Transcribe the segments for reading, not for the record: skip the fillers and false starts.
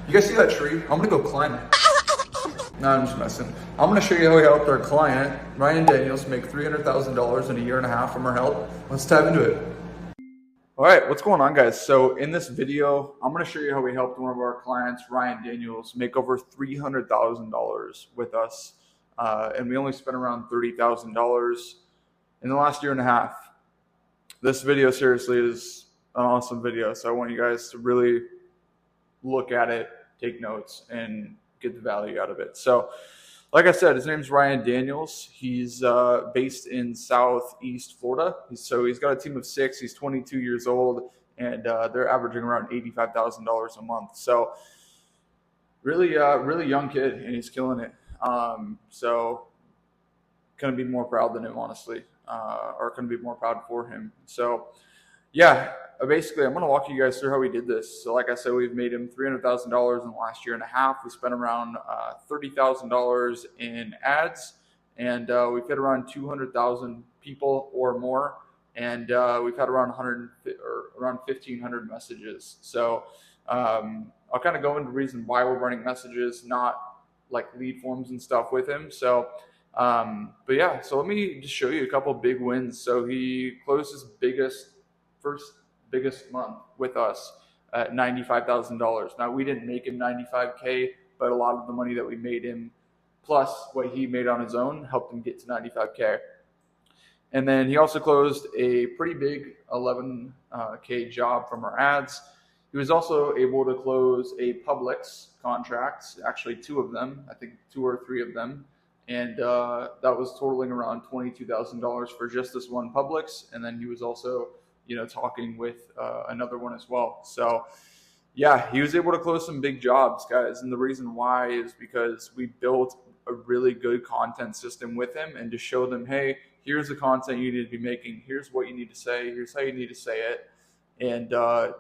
You guys see that tree? I'm gonna go climb it. No, I'm just messing. I'm gonna show you how we helped our client, Ryan Daniels, make $300,000 in a year and a half from our help. Let's dive into it. All right, what's going on, guys? So in this video, I'm gonna show you how we helped one of our clients, Ryan Daniels, make over $300,000 with us. And we only spent around $30,000 in the last year and a half. This video seriously is an awesome video. So I want you guys to really look at it, take notes, and get the value out of it. So like I said, his name's Ryan Daniels. He's based in Southeast Florida. So he's got a team of 6. He's 22 years old, and they're averaging around $85,000 a month. So really young kid, and he's killing it. So couldn't be more proud than him, honestly, or couldn't be more proud for him. So yeah, basically, I'm going to walk you guys through how we did this. So like I said, we've made him $300,000 in the last year and a half. We spent around $30,000 in ads, and we've hit around 200,000 people or more, and we've had around 1,500 messages. So I'll kind of go into the reason why we're running messages, not like lead forms and stuff with him. So but yeah, so let me just show you a couple of big wins. So he closed his first biggest month with us at $95,000. Now, we didn't make him $95K, but a lot of the money that we made him plus what he made on his own helped him get to $95K. And then he also closed a pretty big $11K job from our ads. He was also able to close a Publix contract, actually 2 of them, I think 2 or 3 of them. And that was totaling around $22,000 for just this one Publix. And then he was also talking with another one as well. So yeah, he was able to close some big jobs, guys. And the reason why is because we built a really good content system with him and to show them, hey, here's the content you need to be making. Here's what you need to say. Here's how you need to say it. And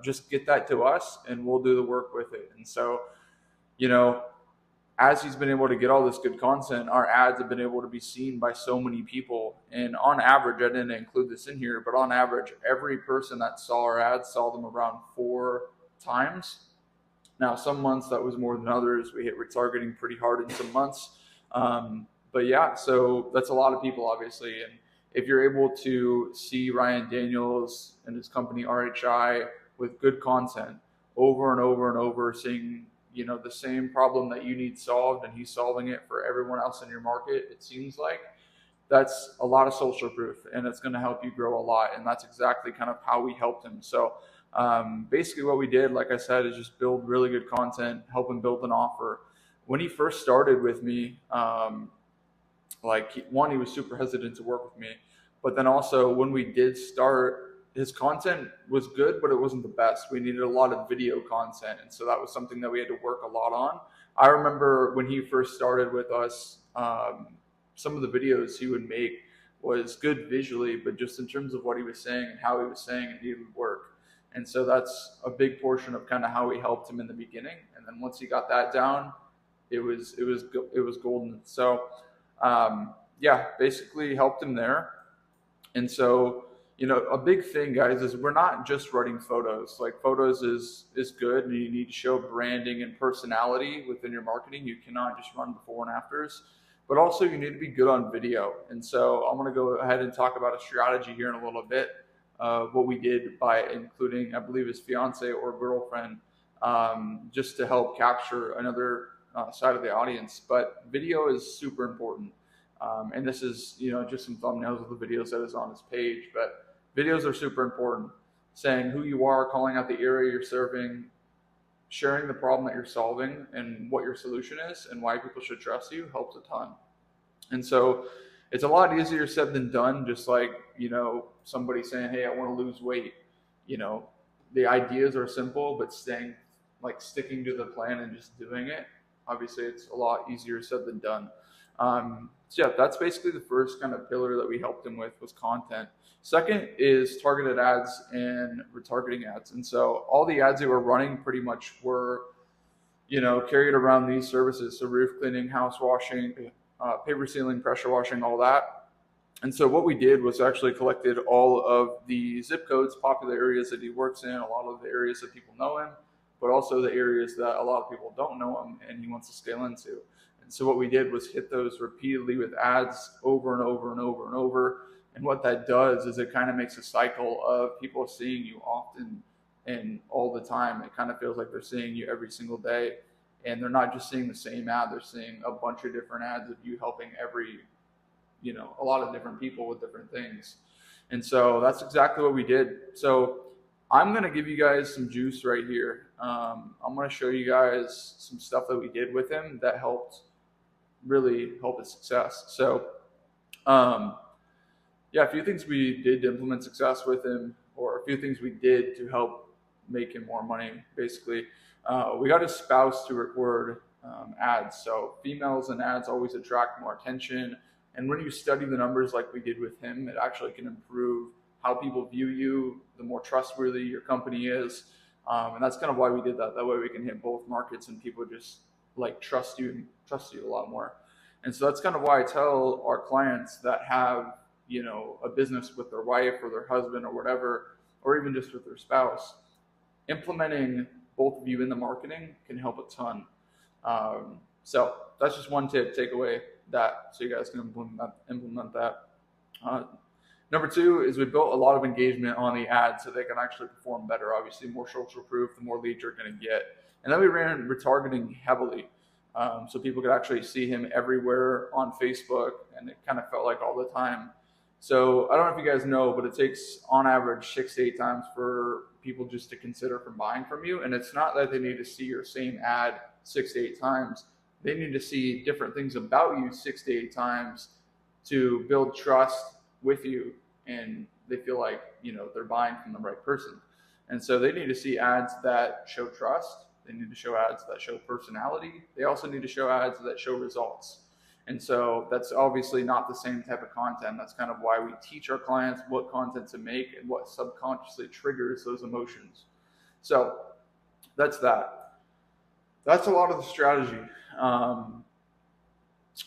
just get that to us and we'll do the work with it. And so, as he's been able to get all this good content, our ads have been able to be seen by so many people. And on average, I didn't include this in here, but on average, every person that saw our ads saw them around 4 times. Now, some months that was more than others. We hit retargeting pretty hard in some months. But yeah, so that's a lot of people, obviously. And if you're able to see Ryan Daniels and his company RHI with good content over and over and over, seeing the same problem that you need solved and he's solving it for everyone else in your market, it seems like that's a lot of social proof and it's going to help you grow a lot. And that's exactly kind of how we helped him. So basically what we did, like I said, is just build really good content, help him build an offer. When he first started with me, he was super hesitant to work with me, but then also when we did start, his content was good, but it wasn't the best. We needed a lot of video content. And so that was something that we had to work a lot on. I remember when he first started with us, some of the videos he would make was good visually, but just in terms of what he was saying and how he was saying it needed work. And so that's a big portion of kind of how we helped him in the beginning. And then once he got that down, it was golden. So yeah, basically helped him there. And so a big thing, guys, is we're not just running photos. Like, photos is good, and you need to show branding and personality within your marketing. You cannot just run before and afters, but also you need to be good on video. And so I'm going to go ahead and talk about a strategy here in a little bit of what we did by including, I believe, his fiance or girlfriend, just to help capture another side of the audience. But video is super important. And this is, just some thumbnails of the videos that is on his page, but videos are super important. Saying who you are, calling out the area you're serving, sharing the problem that you're solving and what your solution is and why people should trust you helps a ton. And so it's a lot easier said than done. Just like, somebody saying, hey, I want to lose weight. The ideas are simple, but sticking to the plan and just doing it, obviously it's a lot easier said than done. So yeah, that's basically the first kind of pillar that we helped him with was content. Second is targeted ads and retargeting ads. And so all the ads they were running pretty much were, carried around these services. So roof cleaning, house washing, paper sealing, pressure washing, all that. And so what we did was actually collected all of the zip codes, popular areas that he works in, a lot of the areas that people know him, but also the areas that a lot of people don't know him and he wants to scale into. And so what we did was hit those repeatedly with ads over and over and over and over. And what that does is it kind of makes a cycle of people seeing you often and all the time. It kind of feels like they're seeing you every single day. And they're not just seeing the same ad, they're seeing a bunch of different ads of you helping a lot of different people with different things. And so that's exactly what we did. So I'm going to give you guys some juice right here. I'm going to show you guys some stuff that we did with him that really help his success. So, a few things we did to implement success with him, or a few things we did to help make him more money, basically. We got his spouse to record ads. So females in ads always attract more attention. And when you study the numbers like we did with him, it actually can improve how people view you, the more trustworthy your company is. And that's kind of why we did that. That way we can hit both markets and people just like trust you a lot more. And so that's kind of why I tell our clients that have, a business with their wife or their husband or whatever, or even just with their spouse, implementing both of you in the marketing can help a ton. So that's just one tip, take away that so you guys can implement that. Number two is we built a lot of engagement on the ads so they can actually perform better. Obviously, more social proof, the more leads you're going to get. And then we ran retargeting heavily. So people could actually see him everywhere on Facebook, and it kind of felt like all the time. So I don't know if you guys know, but it takes on average 6 to 8 times for people just to consider from buying from you. And it's not that they need to see your same ad 6 to 8 times. They need to see different things about you 6 to 8 times to build trust with you, and they feel like they're buying from the right person. And so they need to see ads that show trust. They need to show ads that show personality. They also need to show ads that show results. And so that's obviously not the same type of content. That's kind of why we teach our clients what content to make and what subconsciously triggers those emotions. So that's that. That's a lot of the strategy.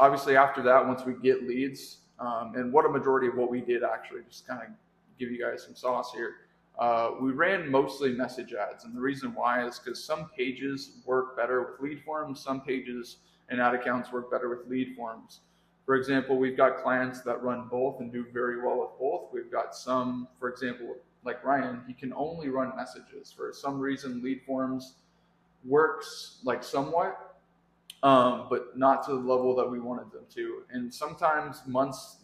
Obviously after that, once we get leads, and what a majority of what we did actually, just kind of give you guys some sauce here. We ran mostly message ads, and the reason why is because some pages work better with lead forms, some pages and ad accounts work better with lead forms. For example, we've got clients that run both and do very well with both. We've got some, for example, like Ryan, he can only run messages. For some reason, lead forms works like somewhat, but not to the level that we wanted them to. And sometimes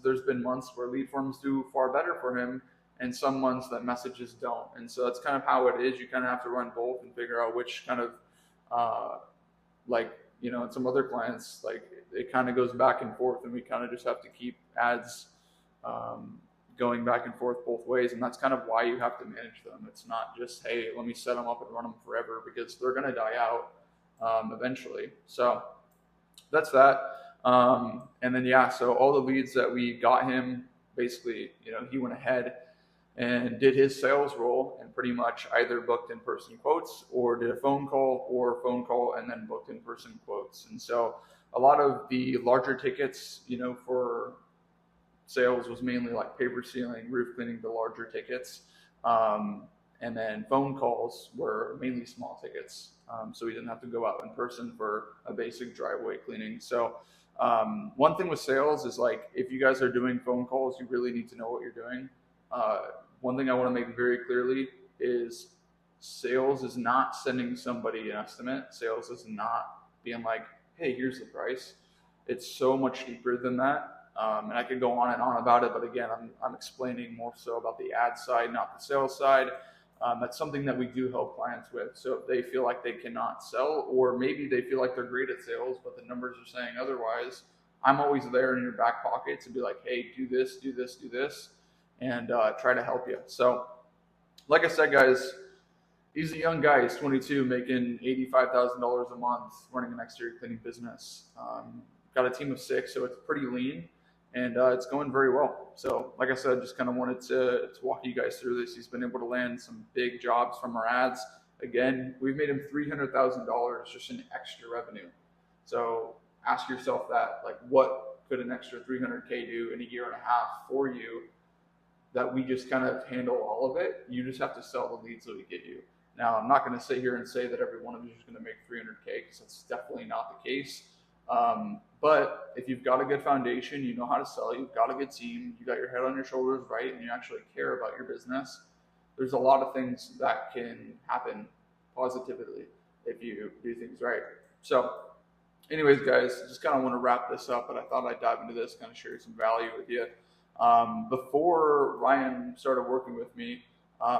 there's been months where lead forms do far better for him, and some months that messages don't. And so that's kind of how it is. You kind of have to run both and figure out which kind of, and some other clients, like it kind of goes back and forth, and we kind of just have to keep ads going back and forth both ways. And that's kind of why you have to manage them. It's not just, hey, let me set them up and run them forever, because they're going to die out eventually. So that's that. And then, so all the leads that we got him, basically, he went ahead and did his sales role and pretty much either booked in-person quotes or did a phone call and then booked in-person quotes. And so a lot of the larger tickets, for sales was mainly like paper sealing, roof cleaning, the larger tickets. And then phone calls were mainly small tickets. So we didn't have to go out in person for a basic driveway cleaning. So one thing with sales is, like, if you guys are doing phone calls, you really need to know what you're doing. One thing I want to make very clearly is sales is not sending somebody an estimate. Sales is not being like, hey, here's the price. It's so much deeper than that. And I could go on and on about it, but again, I'm explaining more so about the ad side, not the sales side. That's something that we do help clients with. So if they feel like they cannot sell, or maybe they feel like they're great at sales, but the numbers are saying otherwise, I'm always there in your back pocket to be like, hey, do this, do this, do this, and try to help you. So like I said, guys, he's a young guy. He's 22, making $85,000 a month, running an exterior cleaning business. Got a team of 6, so it's pretty lean, and it's going very well. So like I said, just kind of wanted to walk you guys through this. He's been able to land some big jobs from our ads. Again, we've made him $300,000 just in extra revenue. So ask yourself that, like, what could an extra $300K do in a year and a half for you, that we just kind of handle all of it? You just have to sell the leads that we get you. Now, I'm not going to sit here and say that every one of you is going to make 300K, because that's definitely not the case. But if you've got a good foundation, you know how to sell, you've got a good team, you got your head on your shoulders, right, and you actually care about your business, there's a lot of things that can happen positively if you do things right. So anyways, guys, just kind of want to wrap this up, but I thought I'd dive into this, kind of share some value with you. Before Ryan started working with me,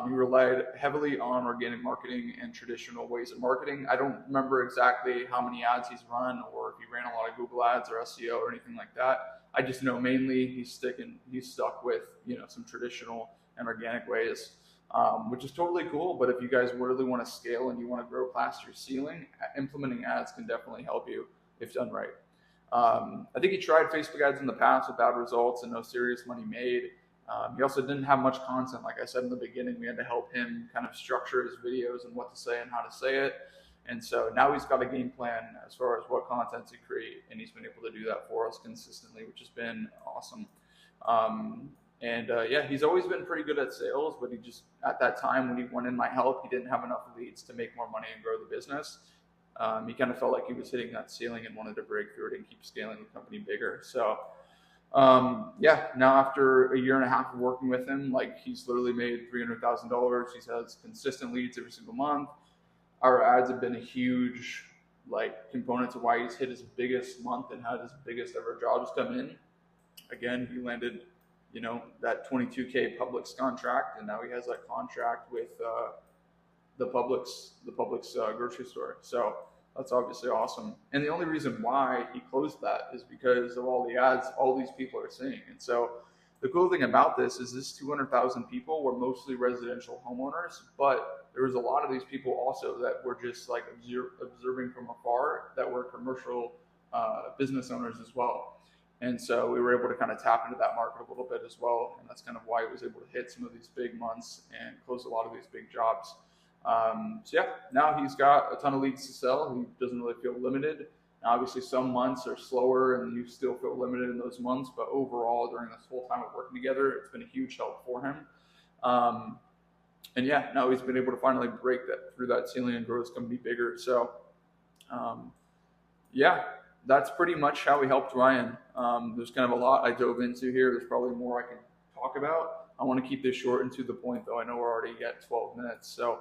he relied heavily on organic marketing and traditional ways of marketing. I don't remember exactly how many ads he's run, or if he ran a lot of Google ads or SEO or anything like that. I just know mainly he's stuck with, you know, some traditional and organic ways, which is totally cool. But if you guys really want to scale and you want to grow past your ceiling, implementing ads can definitely help you if done right. I think he tried Facebook ads in the past with bad results and no serious money made. He also didn't have much content. Like I said in the beginning, we had to help him kind of structure his videos and what to say and how to say it. And so now he's got a game plan as far as what content to create, and he's been able to do that for us consistently, which has been awesome. Yeah, he's always been pretty good at sales, but he just, at that time when he wanted my help, he didn't have enough leads to make more money and grow the business. He kind of felt like he was hitting that ceiling and wanted to break through it and keep scaling the company bigger. So yeah, now after a year and a half of working with him, like, he's literally made $300,000. He has consistent leads every single month. Our ads have been a huge, like, component to why he's hit his biggest month and had his biggest ever jobs come in. Again, he landed, you know, that 22K Publix contract, and now he has that contract with the Publix grocery store. So that's obviously awesome. And the only reason why he closed that is because of all the ads all these people are seeing. And so the cool thing about this is this 200,000 people were mostly residential homeowners, but there was a lot of these people also that were just like observing from afar that were commercial business owners as well. And so we were able to kind of tap into that market a little bit as well. And that's kind of why he was able to hit some of these big months and close a lot of these big jobs. So yeah, now he's got a ton of leads to sell. He doesn't really feel limited. Now, obviously some months are slower and you still feel limited in those months, but overall during this whole time of working together, it's been a huge help for him. And yeah, now he's been able to finally break that through that ceiling and grow his company bigger. So yeah, that's pretty much how we helped Ryan. There's kind of a lot I dove into here. There's probably more I can talk about. I want to keep this short and to the point, though. I know we're already at 12 minutes. So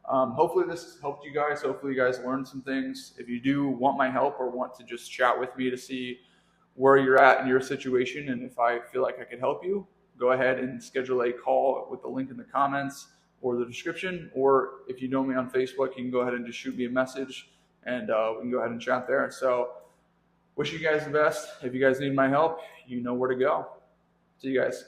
hopefully this helped you guys. Hopefully you guys learned some things. If you do want my help or want to just chat with me to see where you're at in your situation, and if I feel like I could help you, go ahead and schedule a call with the link in the comments or the description. Or if you know me on Facebook, you can go ahead and just shoot me a message, and we can go ahead and chat there. So wish you guys the best. If you guys need my help, you know where to go. See you guys.